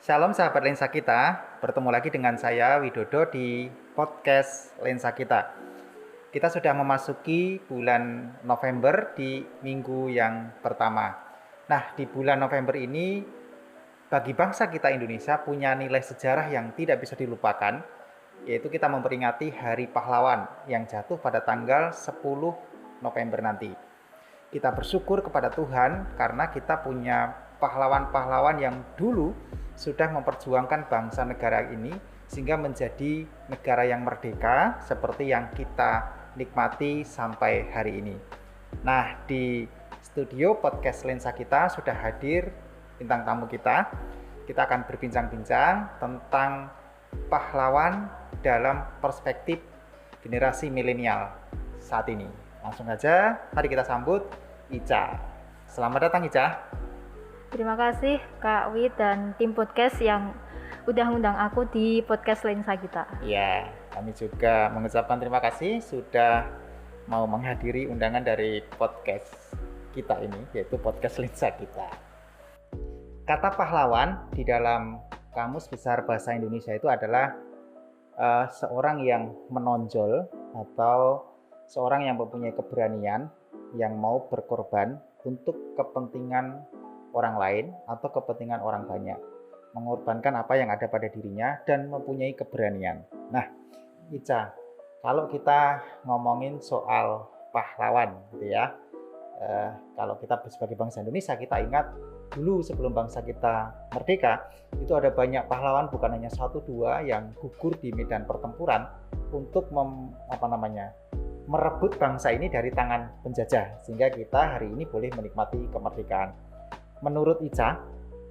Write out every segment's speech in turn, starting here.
Shalom sahabat Lensa Kita, bertemu lagi dengan saya Widodo di podcast Lensa Kita. Kita sudah memasuki bulan November di minggu yang pertama. Nah, di bulan November ini bagi bangsa kita Indonesia punya nilai sejarah yang tidak bisa dilupakan, yaitu kita memperingati Hari Pahlawan yang jatuh pada tanggal 10 November nanti. Kita bersyukur kepada Tuhan karena kita punya pahlawan-pahlawan yang dulu sudah memperjuangkan bangsa negara ini sehingga menjadi negara yang merdeka seperti yang kita nikmati sampai hari ini. Nah, di studio podcast Lensa Kita sudah hadir bintang tamu kita. Kita akan berbincang-bincang tentang pahlawan dalam perspektif generasi milenial saat ini. Langsung aja, mari kita sambut Ica. Selamat datang Ica. Terima kasih Kak Wi dan tim podcast yang udah ngundang aku di podcast Lensa Kita. Ya, kami juga mengucapkan terima kasih sudah mau menghadiri undangan dari podcast kita ini, yaitu podcast Lensa Kita. Kata pahlawan di dalam Kamus Besar Bahasa Indonesia itu adalah seorang yang menonjol atau seorang yang mempunyai keberanian yang mau berkorban untuk kepentingan orang lain atau kepentingan orang banyak, mengorbankan apa yang ada pada dirinya dan mempunyai keberanian. Nah, Ica, kalau kita ngomongin soal pahlawan gitu ya, kalau kita sebagai bangsa Indonesia, kita ingat dulu sebelum bangsa kita merdeka itu ada banyak pahlawan, bukan hanya satu dua yang gugur di medan pertempuran untuk merebut bangsa ini dari tangan penjajah, sehingga kita hari ini boleh menikmati kemerdekaan. Menurut Ica,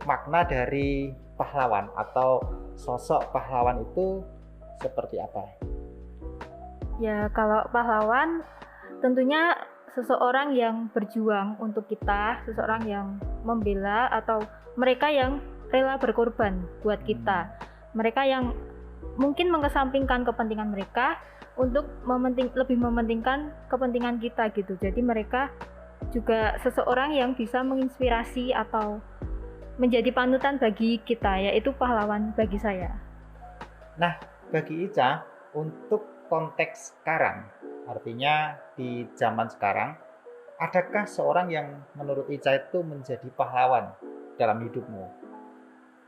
makna dari pahlawan atau sosok pahlawan itu seperti apa? Ya, kalau pahlawan tentunya seseorang yang berjuang untuk kita, seseorang yang membela atau mereka yang rela berkorban buat kita. Mereka yang mungkin mengesampingkan kepentingan mereka untuk lebih mementingkan kepentingan kita gitu. Jadi mereka juga seseorang yang bisa menginspirasi atau menjadi panutan bagi kita, yaitu pahlawan bagi saya. Nah, bagi Ica, untuk konteks sekarang, artinya di zaman sekarang, adakah seorang yang menurut Ica itu menjadi pahlawan dalam hidupmu?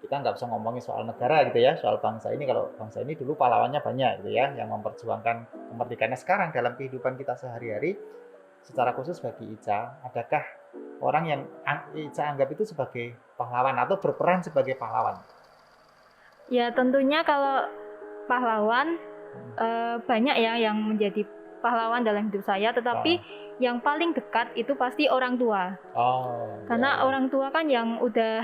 Kita nggak bisa ngomongin soal negara gitu ya, soal bangsa ini. Kalau bangsa ini dulu pahlawannya banyak gitu ya, yang memperjuangkan kemerdekaannya. Sekarang dalam kehidupan kita sehari-hari, secara khusus bagi Ica, adakah orang yang Ica anggap itu sebagai pahlawan atau berperan sebagai pahlawan? Ya, tentunya kalau pahlawan banyak ya yang menjadi pahlawan dalam hidup saya, tetapi yang paling dekat itu pasti orang tua. Karena orang tua kan yang udah,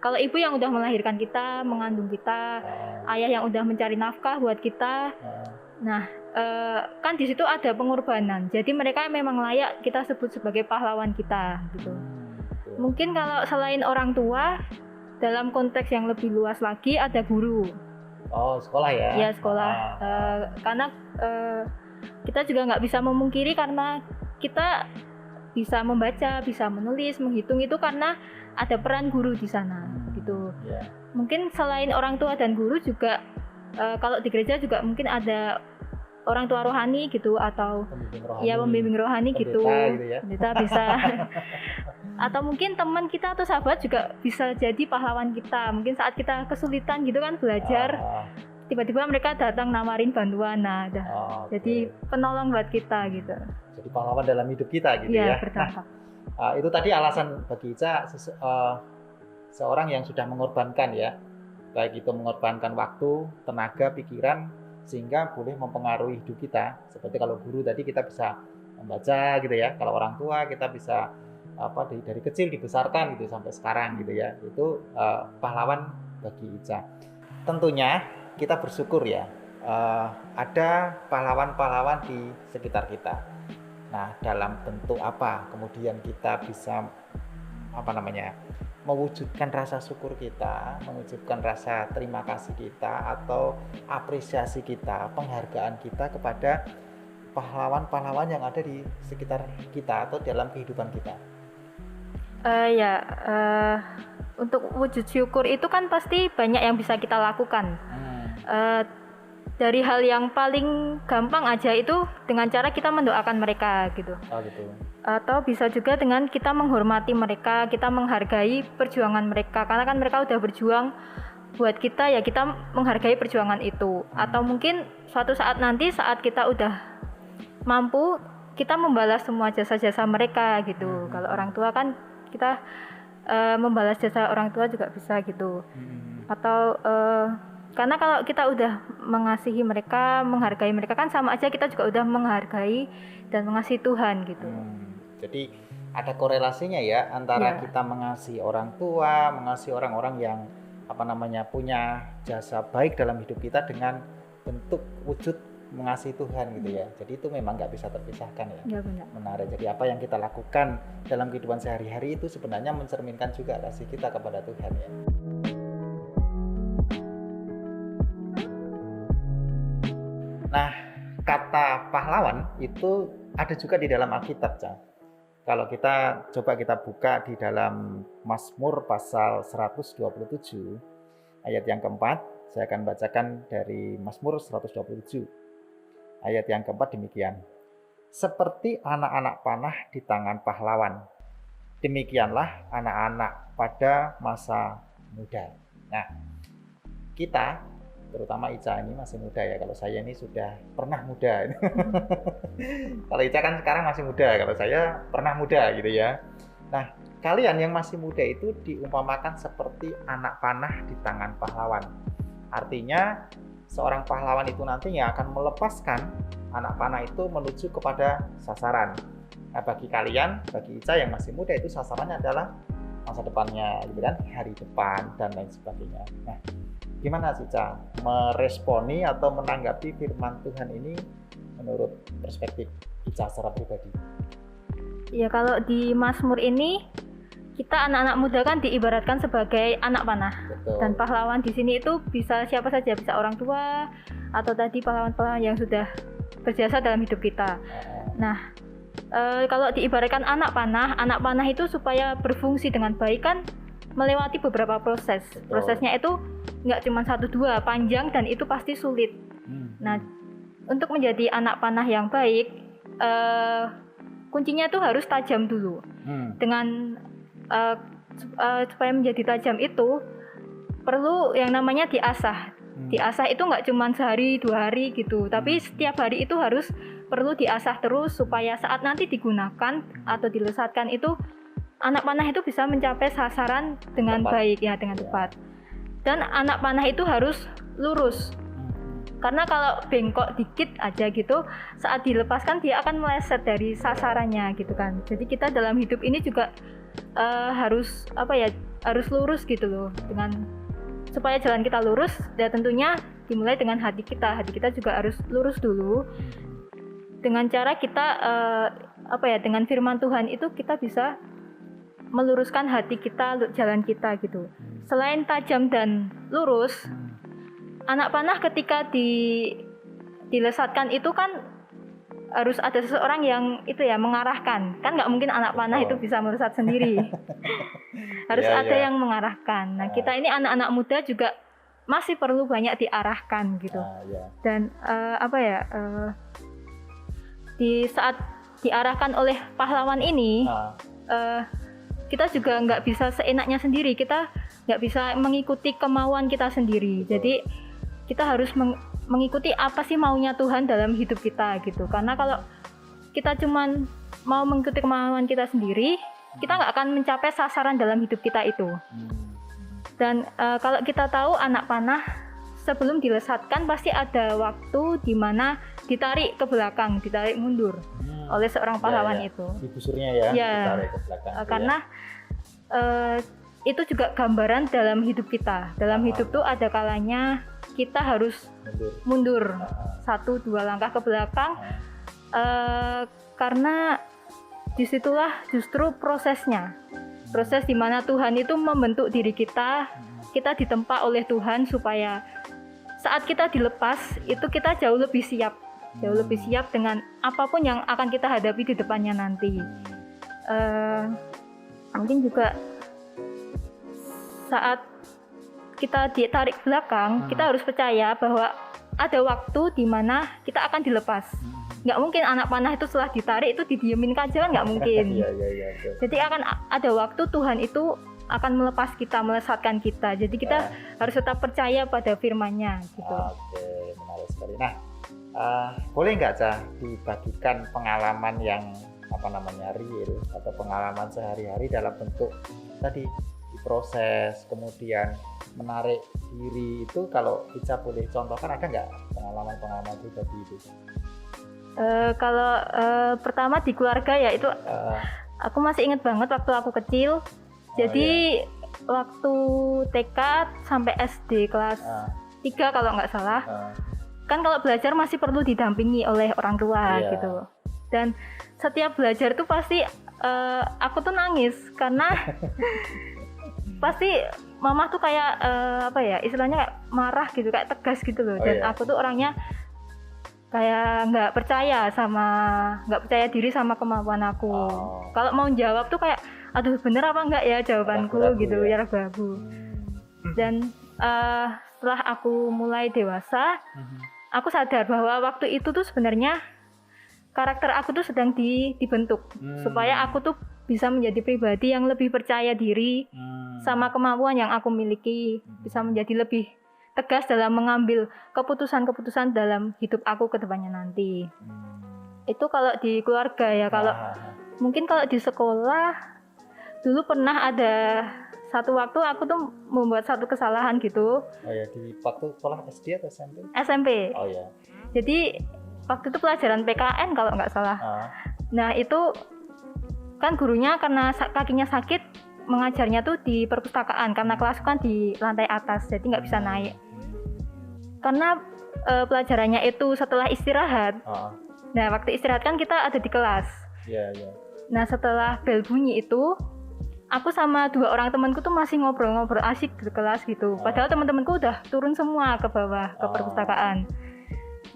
kalau ibu yang udah melahirkan kita, mengandung kita, ayah yang udah mencari nafkah buat kita. Nah, kan di situ ada pengorbanan. Jadi mereka memang layak kita sebut sebagai pahlawan kita gitu. Mungkin kalau selain orang tua, dalam konteks yang lebih luas lagi ada guru. Sekolah ya? Ya, sekolah. Karena kita juga nggak bisa memungkiri karena kita bisa membaca, bisa menulis, menghitung itu karena ada peran guru di sana gitu. Mungkin selain orang tua dan guru juga kalau di gereja juga mungkin ada orang tua rohani gitu, atau pembimbing rohani gitu ya. Pendeta bisa atau mungkin teman kita atau sahabat juga bisa jadi pahlawan kita. Mungkin saat kita kesulitan gitu kan belajar, tiba-tiba mereka datang nawarin bantuan, jadi penolong buat kita gitu. Jadi pahlawan dalam hidup kita gitu ya. Berdampak. Nah, itu tadi alasan bagi Ica seorang yang sudah mengorbankan ya, baik itu mengorbankan waktu, tenaga, pikiran, sehingga boleh mempengaruhi hidup kita. Seperti kalau guru tadi kita bisa membaca gitu ya, kalau orang tua kita bisa dari kecil dibesarkan gitu sampai sekarang gitu ya. Itu pahlawan bagi Ica. Tentunya kita bersyukur ya, ada pahlawan-pahlawan di sekitar kita. Nah, dalam bentuk apa kemudian kita bisa mewujudkan rasa syukur kita, mewujudkan rasa terima kasih kita atau apresiasi kita, penghargaan kita kepada pahlawan-pahlawan yang ada di sekitar kita atau dalam kehidupan kita? Untuk untuk wujud syukur itu kan pasti banyak yang bisa kita lakukan. Dari hal yang paling gampang aja itu dengan cara kita mendoakan mereka gitu. Gitu. Atau bisa juga dengan kita menghormati mereka, kita menghargai perjuangan mereka. Karena kan mereka udah berjuang buat kita, ya kita menghargai perjuangan itu. Atau mungkin suatu saat nanti saat kita udah mampu, kita membalas semua jasa-jasa mereka gitu. Kalau orang tua kan kita membalas jasa orang tua juga bisa gitu. Atau karena kalau kita udah mengasihi mereka, menghargai mereka kan sama aja kita juga udah menghargai dan mengasihi Tuhan gitu. Jadi ada korelasinya ya antara kita mengasihi orang tua, mengasihi orang-orang yang punya jasa baik dalam hidup kita dengan bentuk wujud mengasihi Tuhan gitu ya. Jadi itu memang nggak bisa terpisahkan ya. Ya benar. Menarik. Jadi apa yang kita lakukan dalam kehidupan sehari-hari itu sebenarnya mencerminkan juga kasih kita kepada Tuhan ya. Nah, kata pahlawan itu ada juga di dalam Alkitab, Cang. Kalau kita coba kita buka di dalam Mazmur pasal 127 ayat yang keempat, saya akan bacakan dari Mazmur 127. Ayat yang keempat demikian. Seperti anak-anak panah di tangan pahlawan, demikianlah anak-anak pada masa muda. Nah, kita terutama Ica ini masih muda ya. Kalau saya ini sudah pernah muda. Kalau Ica kan sekarang masih muda, kalau saya pernah muda gitu ya. Nah, kalian yang masih muda itu diumpamakan seperti anak panah di tangan pahlawan. Artinya seorang pahlawan itu nantinya akan melepaskan anak panah itu menuju kepada sasaran. Nah, bagi kalian, bagi Ica yang masih muda itu sasarannya adalah masa depannya gitu kan, hari depan dan lain sebagainya. Nah, gimana sih Ca meresponi atau menanggapi firman Tuhan ini menurut perspektif Ica secara pribadi? Ya kalau di Mazmur ini kita anak-anak muda kan diibaratkan sebagai anak panah. Betul. Dan pahlawan di sini itu bisa siapa saja, bisa orang tua atau tadi pahlawan-pahlawan yang sudah berjasa dalam hidup kita. Nah, kalau diibaratkan anak panah itu supaya berfungsi dengan baik kan melewati beberapa proses. Betul. Prosesnya itu nggak cuma 1-2, panjang dan itu pasti sulit. Nah, untuk menjadi anak panah yang baik, kuncinya itu harus tajam dulu. Dengan supaya menjadi tajam itu perlu yang namanya diasah. Diasah itu nggak cuma sehari 2 hari gitu, tapi setiap hari itu harus perlu diasah terus supaya saat nanti digunakan atau dilesatkan itu anak panah itu bisa mencapai sasaran dengan baik ya, dengan tepat. Dan anak panah itu harus lurus. Karena kalau bengkok dikit aja gitu, saat dilepaskan dia akan meleset dari sasarannya gitu kan. Jadi kita dalam hidup ini juga harus harus lurus gitu loh. Dengan supaya jalan kita lurus, ya tentunya dimulai dengan hati kita. Hati kita juga harus lurus dulu. Dengan cara kita dengan firman Tuhan itu kita bisa meluruskan hati kita, jalan kita gitu. Selain tajam dan lurus, anak panah ketika dilesatkan itu kan harus ada seseorang yang itu ya mengarahkan. Kan nggak mungkin anak panah itu bisa melesat sendiri. Harus ada yang mengarahkan. Nah, kita ini anak-anak muda juga masih perlu banyak diarahkan gitu. Dan di saat diarahkan oleh pahlawan ini, kita juga nggak bisa seenaknya sendiri, kita nggak bisa mengikuti kemauan kita sendiri. Jadi kita harus mengikuti apa sih maunya Tuhan dalam hidup kita gitu. Karena kalau kita cuman mau mengikuti kemauan kita sendiri, kita nggak akan mencapai sasaran dalam hidup kita itu. Dan kalau kita tahu anak panah sebelum dilesatkan pasti ada waktu di mana ditarik ke belakang, ditarik mundur oleh seorang pahlawan itu. Di busurnya ditarik ke belakang. Karena itu juga gambaran dalam hidup kita. Dalam hidup tuh ada kalanya kita harus mundur 1-2 langkah ke belakang, karena disitulah justru prosesnya. Proses di mana Tuhan itu membentuk diri kita ditempa oleh Tuhan supaya saat kita dilepas itu kita jauh lebih siap dengan apapun yang akan kita hadapi di depannya nanti. Mungkin juga saat kita ditarik ke belakang, kita harus percaya bahwa ada waktu di mana kita akan dilepas. Nggak mungkin anak panah itu setelah ditarik itu didiemin aja, kan nggak mungkin. Jadi akan ada waktu Tuhan itu akan melepas kita, melesatkan kita. Jadi kita harus tetap percaya pada firman-Nya gitu. Oke, menarik sekali. Nah, boleh nggak Cah dibagikan pengalaman yang real atau pengalaman sehari-hari dalam bentuk tadi diproses, kemudian menarik diri itu, kalau Ica boleh contohkan, ada nggak pengalaman pribadi itu? Kalau pertama di keluarga ya itu aku masih ingat banget waktu aku kecil. Jadi waktu TK sampai SD kelas 3 kalau nggak salah. Kan kalau belajar masih perlu didampingi oleh orang tua gitu. Dan setiap belajar tuh pasti aku tuh nangis karena pasti mama tuh kayak istilahnya marah gitu, kayak tegas gitu loh. Dan aku tuh orangnya kayak nggak percaya diri sama kemampuan aku. Kalau mau jawab tuh kayak aduh bener apa enggak ya jawabanku gitu, ya ragu-ragu. Dan setelah aku mulai dewasa, aku sadar bahwa waktu itu tuh sebenarnya karakter aku tuh sedang dibentuk supaya aku tuh bisa menjadi pribadi yang lebih percaya diri sama kemampuan yang aku miliki, bisa menjadi lebih tegas dalam mengambil keputusan-keputusan dalam hidup aku ke depannya nanti. Itu kalau di keluarga ya. Kalau mungkin kalau di sekolah dulu pernah ada satu waktu aku tuh membuat satu kesalahan gitu. Di waktu sekolah SD atau SMP? SMP. Jadi waktu itu pelajaran PKN kalau nggak salah. Nah itu kan gurunya karena kakinya sakit, mengajarnya tuh di perpustakaan karena kelas kan di lantai atas, jadi nggak bisa naik. Karena pelajarannya itu setelah istirahat. Nah waktu istirahat kan kita ada di kelas. Nah setelah bel bunyi itu, aku sama 2 orang temanku tuh masih ngobrol-ngobrol asik di kelas gitu. Padahal teman-temanku udah turun semua ke bawah ke perpustakaan.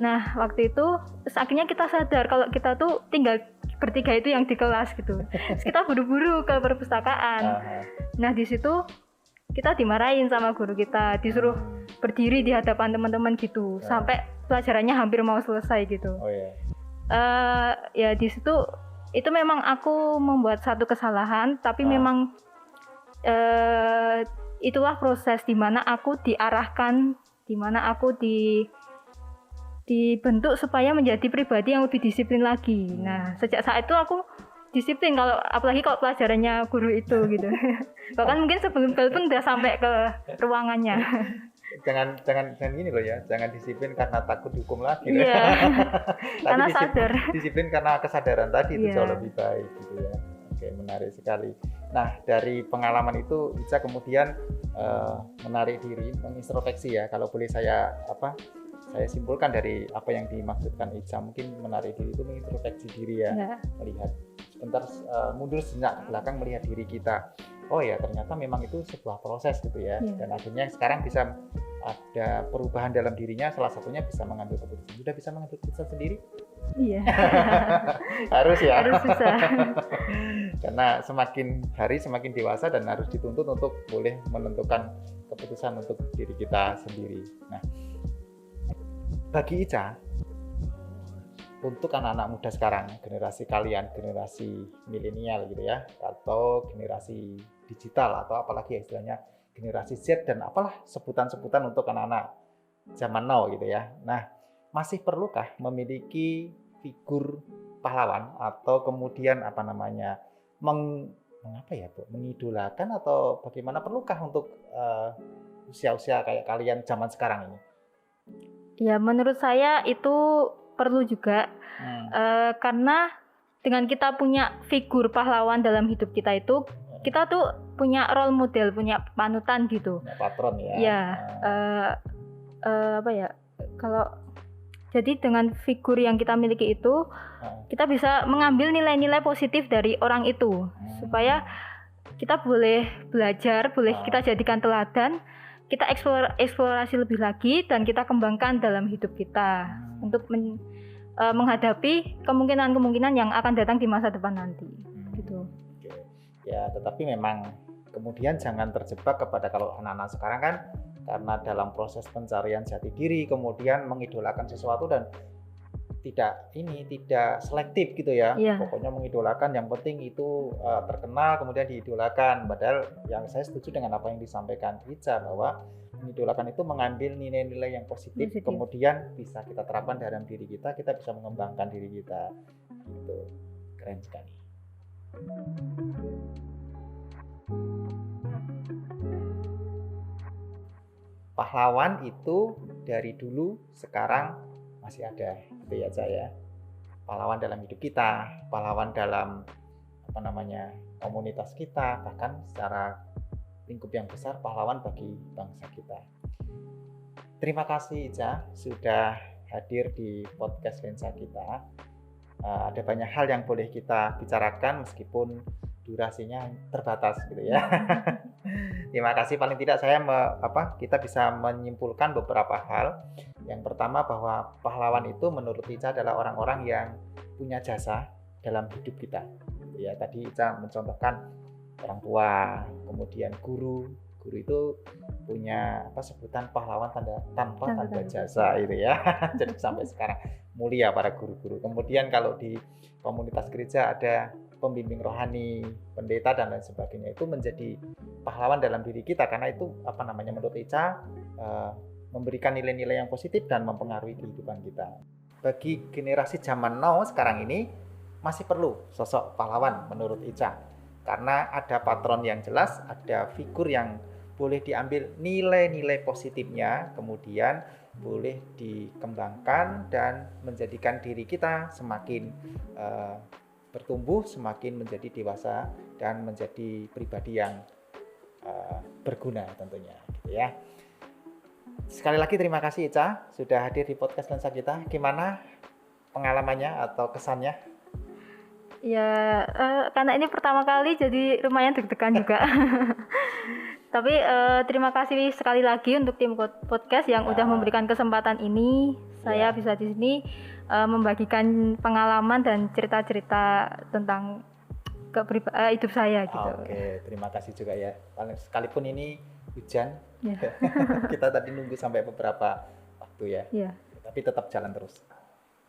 Nah waktu itu terus akhirnya kita sadar kalau kita tuh tinggal bertiga itu yang di kelas gitu. Terus kita buru-buru ke perpustakaan. Nah di situ kita dimarahin sama guru kita, disuruh berdiri di hadapan teman-teman gitu sampai pelajarannya hampir mau selesai gitu. Ya di situ itu memang aku membuat satu kesalahan, tapi memang itulah proses di mana aku diarahkan, di mana aku dibentuk supaya menjadi pribadi yang lebih disiplin lagi. Nah sejak saat itu aku disiplin, apalagi kalau pelajarannya guru itu gitu. Bahkan mungkin sebelum bel pun udah sampai ke ruangannya. Jangan gini loh ya, jangan disiplin karena takut dihukum lagi. Karena sadar. Disiplin karena kesadaran tadi itu jauh lebih baik gitu ya. Oke, menarik sekali. Nah dari pengalaman itu bisa kemudian menarik diri, mengintrospeksi ya. Kalau boleh saya simpulkan dari apa yang dimaksudkan Ica, mungkin menarik diri itu mengintrospeksi diri ya. Melihat sebentar, mundur sejenak ke belakang, melihat diri kita. Oh ya ternyata memang itu sebuah proses gitu ya. Dan akhirnya sekarang bisa ada perubahan dalam dirinya, salah satunya bisa mengambil keputusan. Sudah bisa mengambil keputusan sendiri? Iya. Harus ya. Harus bisa. Karena semakin hari semakin dewasa dan harus dituntut untuk boleh menentukan keputusan untuk diri kita sendiri. Nah, bagi Ica, untuk anak-anak muda sekarang, generasi kalian, generasi milenial gitu ya, atau generasi digital, atau apalagi istilahnya generasi Z dan apalah sebutan-sebutan untuk anak-anak zaman now gitu ya. Nah, masih perlukah memiliki figur pahlawan atau kemudian mengidolakan, atau bagaimana, perlukah untuk usia-usia kayak kalian zaman sekarang ini? Ya menurut saya itu perlu juga karena dengan kita punya figur pahlawan dalam hidup kita itu, kita tuh punya role model, punya panutan gitu. Patron ya. Ya, kalau jadi dengan figur yang kita miliki itu, kita bisa mengambil nilai-nilai positif dari orang itu, supaya kita boleh belajar, boleh kita jadikan teladan, kita eksplorasi lebih lagi dan kita kembangkan dalam hidup kita untuk menghadapi kemungkinan-kemungkinan yang akan datang di masa depan nanti. Gitu. Ya, tetapi memang Kemudian jangan terjebak kepada, kalau anak-anak sekarang kan karena dalam proses pencarian jati diri kemudian mengidolakan sesuatu dan tidak selektif gitu ya. Iya. Pokoknya mengidolakan, yang penting itu terkenal kemudian diidolakan. Padahal yang saya setuju dengan apa yang disampaikan Ica, bahwa mengidolakan itu mengambil nilai-nilai yang positif, kemudian bisa kita terapkan dalam diri kita bisa mengembangkan diri kita. Gitu. Keren sekali. Pahlawan itu dari dulu sekarang masih ada, gitu ya saya. Pahlawan dalam hidup kita, pahlawan dalam komunitas kita, bahkan secara lingkup yang besar pahlawan bagi bangsa kita. Terima kasih Ica sudah hadir di podcast Lensa kita. Ada banyak hal yang boleh kita bicarakan meskipun durasinya terbatas gitu ya. Terima kasih, paling tidak kita bisa menyimpulkan beberapa hal. Yang pertama, bahwa pahlawan itu menurut Ica adalah orang-orang yang punya jasa dalam hidup kita. Ya, tadi Ica mencontohkan orang tua, kemudian guru itu punya sebutan pahlawan tanpa tanda jasa itu ya. Jadi sampai sekarang mulia para guru-guru. Kemudian kalau di komunitas gereja ada pembimbing rohani, pendeta dan lain sebagainya, itu menjadi pahlawan dalam diri kita karena itu menurut Ica memberikan nilai-nilai yang positif dan mempengaruhi kehidupan kita. Bagi generasi zaman now sekarang ini masih perlu sosok pahlawan menurut Ica, karena ada patron yang jelas, ada figur yang boleh diambil nilai-nilai positifnya, kemudian boleh dikembangkan dan menjadikan diri kita semakin bertumbuh, semakin menjadi dewasa dan menjadi pribadi yang berguna tentunya, gitu ya. Sekali lagi terima kasih Ica sudah hadir di podcast Lensa kita. Gimana pengalamannya atau kesannya? Ya, karena ini pertama kali jadi lumayan deg-degan juga. Tapi terima kasih sekali lagi untuk tim podcast yang udah memberikan kesempatan ini. Saya bisa di sini membagikan pengalaman dan cerita-cerita tentang hidup saya gitu. Oke, terima kasih juga ya. Sekalipun ini hujan, kita tadi nunggu sampai beberapa waktu ya. Tapi tetap jalan terus.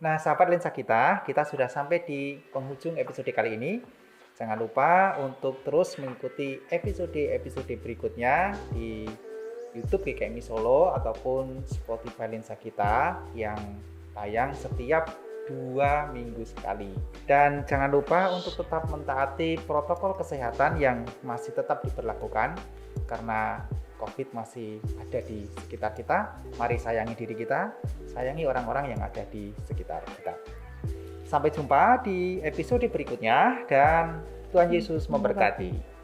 Nah, sahabat Lensa kita sudah sampai di penghujung episode kali ini. Jangan lupa untuk terus mengikuti episode berikutnya di YouTube GKMI Solo ataupun Spotify Lensa kita yang tayang setiap 2 minggu sekali. Dan jangan lupa untuk tetap mentaati protokol kesehatan yang masih tetap diberlakukan karena COVID masih ada di sekitar kita. Mari sayangi diri kita, sayangi orang-orang yang ada di sekitar kita. Sampai jumpa di episode berikutnya dan Tuhan Yesus memberkati.